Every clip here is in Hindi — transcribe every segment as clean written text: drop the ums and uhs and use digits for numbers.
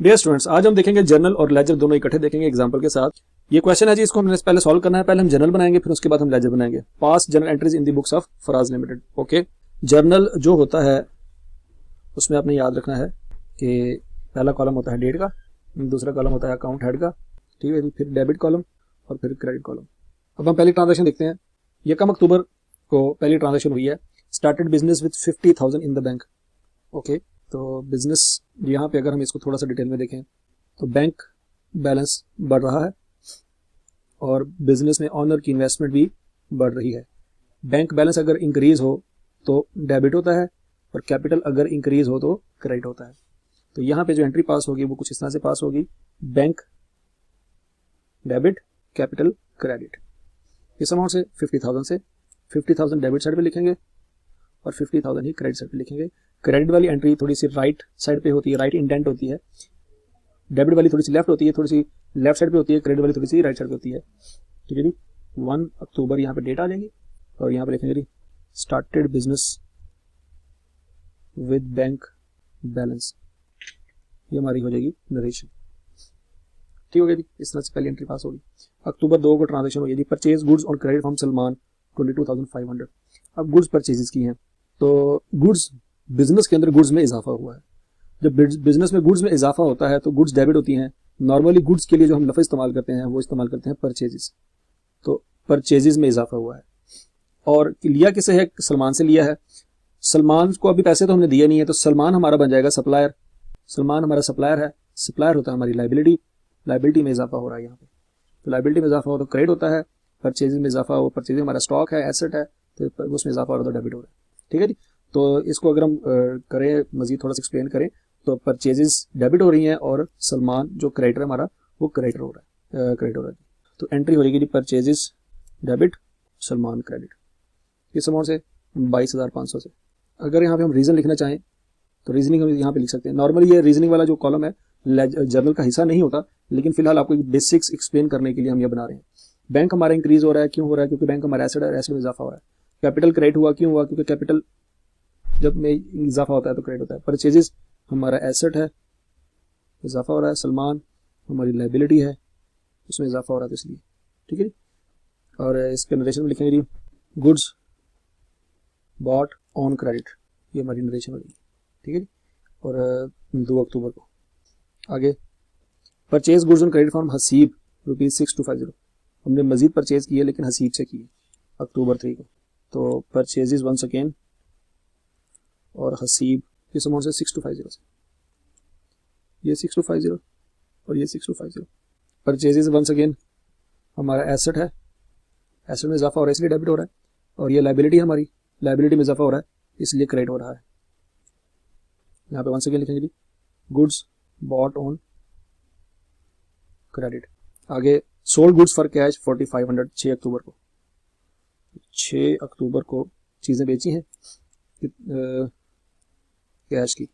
डियर स्टूडेंट्स, आज हम देखेंगे जर्नल और लेजर दोनों इकट्ठे देखेंगे एग्जांपल के साथ। ये क्वेश्चन है जी, इसको हमने पहले सॉल्व करना है। पहले हम जर्नल बनाएंगे, फिर उसके बाद हम लेजर बनाएंगे। Pass journal entries in the books of Faraz limited. Okay, journal जो होता है उसमें आपने याद रखना है कि पहला कॉलम होता है डेट का, दूसरा कॉलम होता है अकाउंट हेड का, ठीक है जी, फिर डेबिट कॉलम और फिर क्रेडिट कॉलम। अब हम पहली ट्रांजेक्शन देखते हैं। यकम अक्टूबर को पहली ट्रांजेक्शन हुई है। Started business with 50,000 in the bank. Okay, तो बिजनेस यहाँ पे अगर हम इसको थोड़ा सा डिटेल में देखें तो बैंक बैलेंस बढ़ रहा है और बिजनेस में ऑनर की इन्वेस्टमेंट भी बढ़ रही है। बैंक बैलेंस अगर इंक्रीज हो तो डेबिट होता है और कैपिटल अगर इंक्रीज हो तो क्रेडिट होता है। तो यहाँ पे जो एंट्री पास होगी वो कुछ इस तरह से पास होगी, बैंक डेबिट कैपिटल क्रेडिट। इस अमाउंट से 50,000 से 50,000 डेबिट साइड पे लिखेंगे और 50,000 ही क्रेडिट साइड पे लिखेंगे। क्रेडिट वाली एंट्री थोड़ी सी राइट साइड पे होती है, राइट इंडेंट होती है। डेबिट वाली थोड़ी सी लेफ्ट होती है, थोड़ी सी लेफ्ट साइड पे होती है। क्रेडिट वाली थोड़ी सी राइट साइड पे होती है। ठीक है जी, 1 अक्टूबर यहाँ पे डेट आ जाएगी और यहाँ पे लिखेंगे जी started business with bank balance. ये हमारी हो जाएगी नरेशन। ठीक हो गया जी, इस तरह से पहली एंट्री पास होगी। अक्टूबर 2 को ट्रांजेक्शन हुई जी, purchase goods on credit from Salman 22,500। अब गुड्स परचेजेस की हैं तो गुड्स बिजनेस के अंदर गुड्स में इजाफा हुआ है। जब बिजनेस में गुड्स में इजाफा होता है तो गुड्स डेबिट होती हैं। नॉर्मली गुड्स के लिए जो हम लफ्ज़ इस्तेमाल करते हैं वो इस्तेमाल करते हैं परचेजेस। तो परचेजेस में इजाफा हुआ है और लिया किसे है? सलमान से लिया है। सलमान को अभी पैसे तो हमने दिए नहीं है तो सलमान हमारा बन जाएगा सप्लायर। सलमान हमारा सप्लायर है, सप्लायर होता है हमारी लाइबिलिटी। लाइबिलिटी में इजाफा हो रहा है यहाँ पे, तो लाइबिलिटी में इजाफा हो तो क्रेडिट होता है। परचेजेस में इजाफा हो, परचेजेस हमारा स्टॉक है, एसेट है, तो उसमें इजाफा हो रहा है तो डेबिट हो रहा है। ठीक है जी, तो इसको अगर हम करें मजीद थोड़ा सा एक्सप्लेन करें तो परचेजेस डेबिट हो रही हैं और सलमान जो क्रेडिटर हमारा वो क्रेडिटर हो रहा है, क्रेडिट हो रहा है। तो एंट्री हो जाएगी परचेजेस डेबिट, सलमान क्रेडिट। इस अमाउंट से 22,500 से। अगर यहाँ पे हम रीज़न लिखना चाहें तो रीजनिंग हम यहाँ पे लिख सकते हैं। नॉर्मली ये रीजनिंग वाला जो कॉलम है जर्नल का हिस्सा नहीं होता, लेकिन फिलहाल आपको बेसिक्स एक्सप्लेन करने के लिए हम ये बना रहे हैं। बैंक हमारा इंक्रीज हो रहा है, क्यों हो रहा है? क्योंकि बैंक हमारा एसेट है, एसेट में इजाफा हो रहा है। कैपिटल क्रेडिट हुआ, क्यों हुआ? क्योंकि कैपिटल जब में इजाफा होता है तो क्रेडिट होता है। परचेजेस हमारा एसेट है, इजाफा हो रहा है। सलमान हमारी लाइबिलिटी है, उसमें इजाफा हो रहा है तो इसलिए। ठीक है जी, और इसके नरेशन में लिखेंगे जी गुड्स बॉट ऑन क्रेडिट। ये हमारी नरेशन होगी। ठीक है जी, और 2 अक्टूबर को आगे purchase goods on credit from Haseeb ₹6250। हमने मजीद परचेज की है लेकिन हसीब से की है अक्टूबर 3 को। तो परचेजेस वंस अगेन और हसीब किस अमाउंट से 6250 से। ये 6250 और ये 6250। परचेजेस वंस अगेन हमारा एसेट है, एसेट में इजाफा हो रहा है इसलिए डेबिट हो रहा है। और ये लाइबिलिटी हमारी, लाइबिलिटी में इजाफा हो रहा है इसलिए क्रेडिट हो रहा है। यहाँ पे वंस अगेन लिखेंगे जी गुड्स बॉट ऑन क्रेडिट। आगे सोल्ड गुड्स फॉर कैश 4500 6 अक्टूबर को। 6 अक्टूबर को चीज़ें बेची हैं कैश के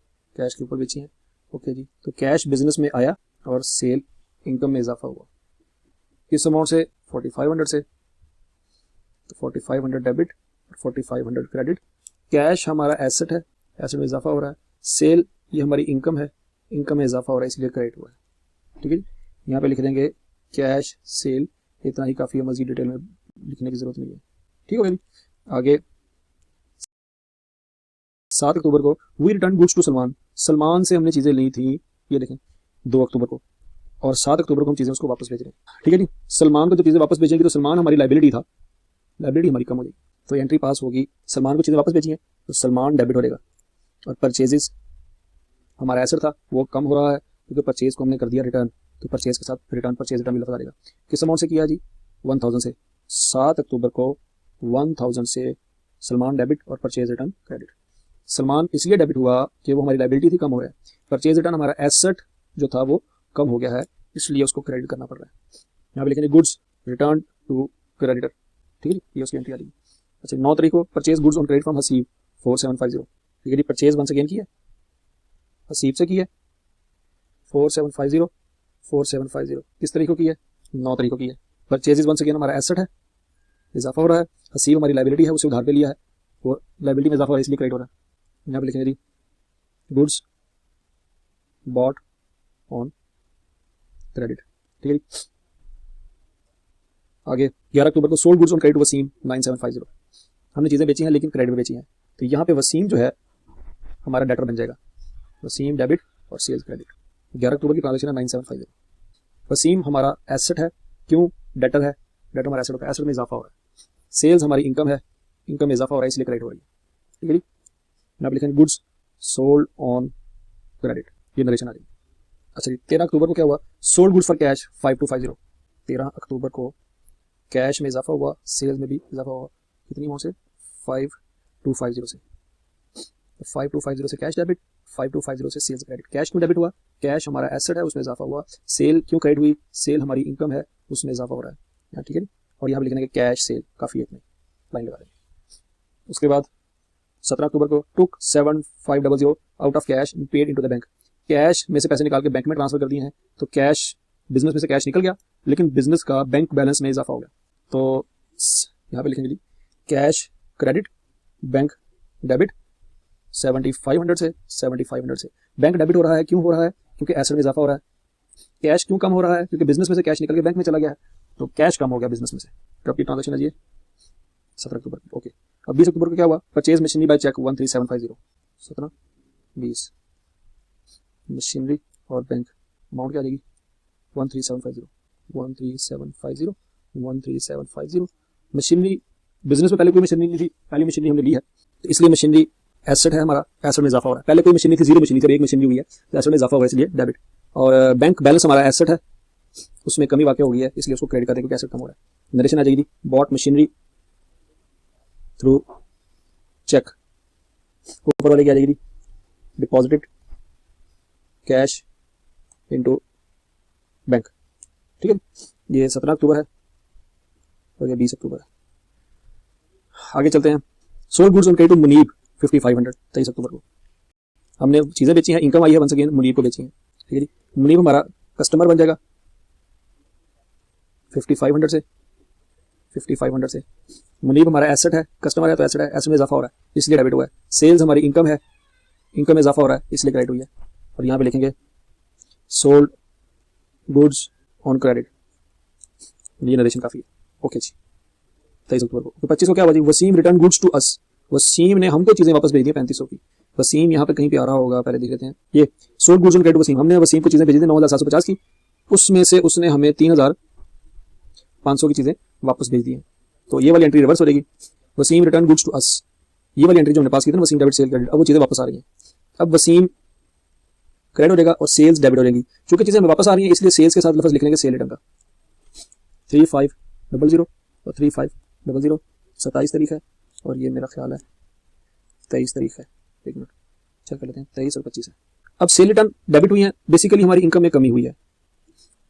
ऊपर बेची हैं। ओके जी, तो कैश बिजनेस में आया और सेल इनकम में इजाफा हुआ। किस अमाउंट से? 4500 से। तो 4500 डेबिट और 4500 क्रेडिट। कैश हमारा एसेट है, एसेट में इजाफा हो रहा है। सेल ये हमारी इनकम है, इनकम में इजाफा हो रहा है इसलिए क्रेडिट हुआ है। ठीक है जी, यहाँ पे लिख देंगे कैश सेल, इतना ही काफ़ी है, मजीद डिटेल में लिखने की जरूरत नहीं है। ठीक है जी, आगे 7 अक्टूबर को we return goods to Salman. Salman से हमने चीज़ें ली थी, ये देखें 2 अक्टूबर को, और 7 अक्टूबर को हम चीज़ें उसको वापस भेज रहे हैं। ठीक है जी, सलमान को जब चीज़ें वापस भेजेंगे तो सलमान हमारी लाइबिलिटी था, लाइबिलिटी हमारी कम हो जाएगी तो एंट्री पास होगी। सलमान को चीज़ें वापस भेजी हैं तो सलमान डेबिट हो जाएगा और परचेजेस हमारा एसेट था वो कम हो रहा है क्योंकि परचेज को हमने कर दिया रिटर्न, तो परचेज के साथ रिटर्न परचेज रिटर्न भी लगा देगा। किस अमाउंट से किया जी? 1000 से। 7 अक्टूबर को 1000 से सलमान डेबिट और परचेज रिटर्न क्रेडिट। सलमान इसलिए डेबिट हुआ कि वो हमारी लाइबिलिटी थी, कम हो रहा है। परचेज रिटर्न हमारा एसेट जो था वो कम हो गया है इसलिए उसको क्रेडिट करना पड़ रहा है। यहाँ पे लिखेंगे गुड्स रिटर्न टू क्रेडिटर। ठीक है, ये उसकी एंट्री आ रही है। अच्छा, 9 तारीख को purchase goods on credit from Haseeb 4750। ठीक है जी, परचेज वंस अगेन की है, हसीब से की है 4750। किस तारीख को की है? 9 तारीख को की है। परचेजेस वंस अगेन हमारा एसेट है, इजाफा हो रहा है। हसीब हमारी लाइबिलिटी है, उसे उधार पे लिया है, वो लाइबिलिटी में इजाफा हो रहा है इसलिए क्रेडिट हो रहा है। यहाँ पे लिखेंगे जी गुड्स बॉट ऑन क्रेडिट। ठीक है, आगे 11 अक्टूबर को sold goods on credit Waseem 9750, हमने चीज़ें बेची हैं लेकिन क्रेडिट में बेची हैं, तो यहाँ पे वसीम जो है हमारा डेटर बन जाएगा, वसीम डेबिट और सेल्स क्रेडिट। 11 अक्टूबर की ट्रांजेक्शन है 9750। वसीम हमारा एसेट है, क्यों डेटर है, डेटर हमारा एसेट होता है, एसेट में इजाफा हो रहा है। सेल्स हमारी इनकम है, इनकम में इजाफा हो रहा है इसलिए क्रेडिट हो रही है। ठीक है जी, आप लिखेंगे गुड्स सोल्ड ऑन क्रेडिट, ये नरेशन आ जाएगी। अच्छा जी, 13 अक्टूबर को क्या हुआ, सोल्ड गुड्स फॉर कैश 5250। 13 अक्टूबर को कैश में इजाफा हुआ, सेल्स में भी इजाफा हुआ, कितनी अमाउंट से 5250 से, 5250 से कैश डेबिट, 5250 से सेल्स क्रेडिट। कैश क्यों डेबिट हुआ, कैश हमारा एसेट है उसमें इजाफा हुआ, सेल क्यों क्रेडिट हुई, सेल हमारी इनकम है उसमें इजाफा हो रहा है यहाँ। ठीक है, और यहाँ पे लिखने के कैश सेल, काफ़ी एक में लाइन लगा देंगे। उसके बाद 17 अक्टूबर को टुक 7500 out of cash paid into the bank, cash में से पैसे निकाल के बैंक में ट्रांसफर कर दिए हैं, तो कैश बिजनेस में से कैश निकल गया लेकिन बिजनेस का बैंक बैलेंस में इजाफा हो गया, तो यहाँ पे लिखेंगे जी कैश क्रेडिट बैंक डेबिट 7500 से 7500 से। बैंक डेबिट हो रहा है, क्यों हो रहा है, क्योंकि एसेट में इजाफा हो रहा है। कैश क्यों कम हो रहा है, क्योंकि बिजनेस में से कैश निकल के बैंक में चला गया है, तो कैश कम हो गया बिजनेस में से। तो आपकी ट्रांजेक्शन है जी 17 अक्टूबर की। ओके, अब 20 अक्टूबर को क्या हुआ, purchase machinery by cheque 13750। 17 20 machinery और बैंक अमाउंट क्या आ जाएगी 13750 13750 13750। मशीनरी बिजनेस में पहले कोई मशीनरी नहीं थी, पहली मशीनरी हमने ली है तो इसलिए मशीनरी एसेट है हमारा, एसेट में इजाफा हो रहा है। पहले कोई मशीनरी थी, जीरो मशीनरी थी, एक मशीनरी हुई है तो एसेट में इजाफा हो रहा है इसलिए डेबिट। और बैंक बैलेंस हमारा एसेट है उसमें कमी वाक़ हो गई है इसलिए उसको क्रेडिट करते हैं क्योंकि एसेट कम हो रहा है। नरेशन आ जाएगी बॉट मशीनरी थ्रू चेक, ऊपर वाले की आ जाएगी डिपॉजिटेड कैश इनटू बैंक। ठीक है, ये 17 अक्टूबर है और ये 20 अक्टूबर है। आगे चलते हैं, sold goods on credit to Muneeb 5500 23 October को हमने चीज़ें बेची हैं, इनकम आई है, वंस अगेन मुनीब को बेची हैं। ठीक है जी, मुनीब हमारा कस्टमर बन जाएगा 5500 से 5500 से। मुनीब हमारा एसेट है, कस्टमर है तो एसेट है, एसेट में इजाफा हो रहा है इसलिए डेबिट हुआ है। सेल्स हमारी इनकम है, इनकम में इजाफा हो रहा है इसलिए क्रेडिट हुई है। और यहाँ पे लिखेंगे सोल्ड गुड्स ऑन क्रेडिट, ये नरेशन काफ़ी है। ओके जी, 23 अक्टूबर को। तो 25 को क्या हुआ जी, Wasim return goods to us, Wasim ने हमको चीज़ें वापस भेज दी 3500 की। वसीम यहाँ पे कहीं पे आ रहा होगा, पहले देख लेते हैं। ये sold goods on credit Waseem, हमने वसीम को चीज़ें भेजी थी 9750 की, उसमें से उसने हमें 3500 की चीज़ें वापस भेज दी हैं, तो ये वाली एंट्री रिवर्स हो जाएगी। Waseem return goods to us, ये वाली एंट्री जो हमने पास की थी ना, वसीम डेबिट सेल क्रेडिट, अब वो चीज़ें वापस आ रही हैं। अब वसीम क्रेडिट हो जाएगा और सेल्स डेबिट हो जाएंगी। चूंकि चीज़ें वापस आ रही हैं इसलिए सेल्स के साथ लफ्ज़ लिख लेंगे सेल रिटर्न का 3500 और 3500। 27 तारीख है और ये मेरा ख्याल है 23 तारीख है, एक मिनट चेक कर लेते हैं, 23 और 25 है। अब सेल रिटर्न डेबिट हुई है, बेसिकली हमारी इनकम में कमी हुई है।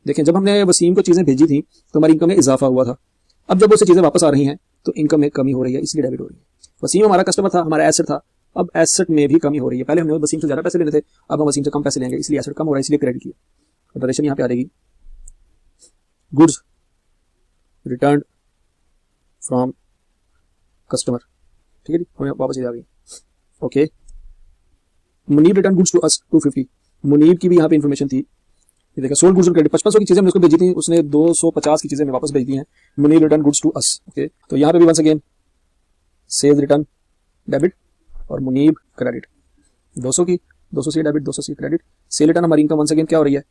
देखें, जब हमने वसीम को चीज़ें भेजी थी तो हमारी इनकम में इजाफा हुआ था, अब जब उससे चीज़ें वापस आ रही हैं तो इनकम में कमी हो रही है इसलिए डेबिट हो रही है। वसीम हमारा कस्टमर था, हमारा एसेट था, अब एसेट में भी कमी हो रही है। पहले हमने वसीम से ज़्यादा पैसे लेने थे, अब हम वसीम से कम पैसे लेंगे इसलिए एसेट कम हो रहा है इसलिए क्रेडिट किया। नरेशन यहाँ पे आ जाएगी गुड्स रिटर्न फ्रॉम कस्टमर। ठीक है जी, हमें वापस आ गई। Okay, Muneeb return goods to us 250, Muneeb की भी यहाँ पे इन्फॉर्मेशन थी। ये देखा सोल्ड गुड्स ऑन क्रेडिट 5500 की चीज़ें हमने उसको भेजी थी, उसने 250 की चीज़ें हमें वापस भेज दी हैं। Muneeb return goods to us. Okay, तो यहाँ पे भी once again sales return debit और मुनीब क्रेडिट 200 की, 200 से डेबिट 200 से क्रेडिट। सेल रिटर्न हमारी इनकम वंस अगेन क्या हो रही है,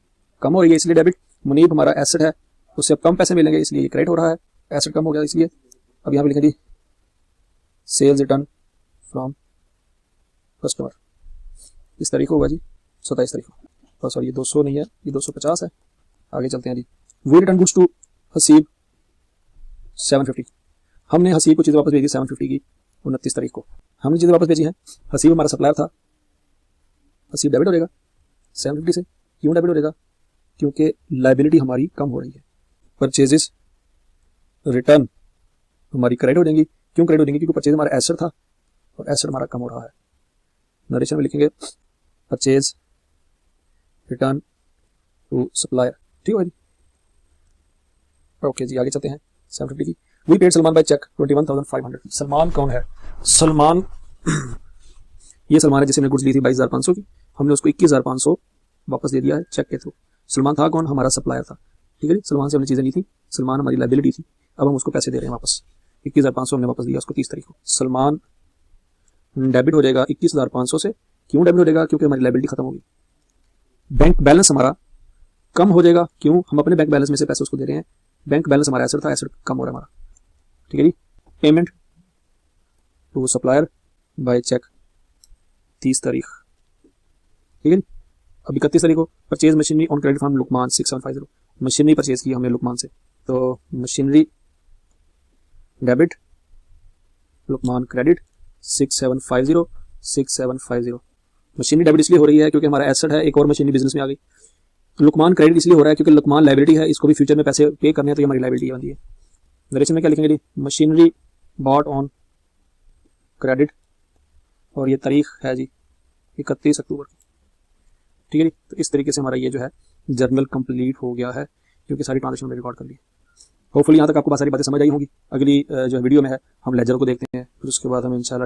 कम हो रही है इसलिए डेबिट। मुनीब हमारा एसेट है, उससे अब कम पैसे मिलेंगे इसलिए क्रेडिट हो रहा है, एसेट कम हो गया इसलिए। अब यहाँ पे लिखेंगे सेल्स रिटर्न फ्रॉम कस्टमर, इस तारीख को होगा जी 27 तारीख को। सॉरी, ये 200 नहीं है, ये 250 है। आगे चलते हैं जी, we return goods to Hasib 750, हमने हसीब को चीज़ें वापस भेजी 750 की 29 तारीख को हमने चीज़ें वापस भेजी हैं। हसीब हमारा सप्लायर था, हसीब डेबिट हो जाएगा 750 से। क्यों डेबिट हो जाएगा, क्योंकि लाइबिलिटी हमारी कम हो रही है। परचेजेस रिटर्न हमारी क्रेडिट हो जाएंगी। क्यों क्रेडिट हो जाएंगी, क्योंकि परचेज हमारा एसेट था और एसेट हमारा कम हो रहा है। नरेशन में लिखेंगे परचेज रिटर्न टू सप्लायर। ठीक है जी, ओके जी, आगे चलते हैं 750 की। We paid Salman by cheque 21,500। Salman कौन है, सलमान ये सलमान है जिसे हमने गुड्स ली थी 22,500 की, हमने उसको 21,500 वापस दे दिया है चेक के थ्रू। सलमान था कौन? हमारा सप्लायर था, ठीक है जी। सलमान से हमने चीज़ें ली थी, सलमान हमारी लाइबिलिटी थी, अब हम उसको पैसे दे रहे हैं वापस। 21,500 हमने वापस दिया उसको 30 तारीख को। सलमान डेबिट हो जाएगा 21,500 से। क्यों डेबिट हो जाएगा? क्योंकि हमारी लाइबिलिटी खत्म होगी। बैंक बैलेंस हमारा कम हो जाएगा, क्यों? हम अपने बैंक बैलेंस में से पैसे उसको दे रहे हैं। बैंक बैलेंस हमारा एसेट था, एसेट कम हो रहा है हमारा, ठीक है जी। Payment to supplier by cheque 30 तारीख, ठीक है जी। अब 31 तारीख को purchase machinery on credit from Luqman 6750, machinery purchase की हमने लुकमान से, तो machinery debit, Luqman credit 6750। Machinery debit इसलिए हो रही है क्योंकि हमारा एसेट है, एक और मशीनरी बिजनेस में आ गई। लुकमान क्रेडिट इसलिए हो रहा है क्योंकि लुकमान लाइबिलिटी है, इसको भी फ्यूचर में पैसे पे करने हैं तो ये हमारी लाइबिलिटी बनती है। नरेशन में क्या लिखेंगे जी? मशीनरी बॉट ऑन क्रेडिट, और ये तारीख है जी 31 अक्टूबर की, ठीक है जी। तो इस तरीके से हमारा ये जो है जर्नल कंप्लीट हो गया है, क्योंकि सारी ट्रांजेक्शन में रिकॉर्ड कर ली। होपफुली यहाँ तक आपको बहुत सारी बातें समझ आई होंगी। अगली जो वीडियो में है हम लेजर को देखते हैं, फिर उसके बाद हम इंशाल्लाह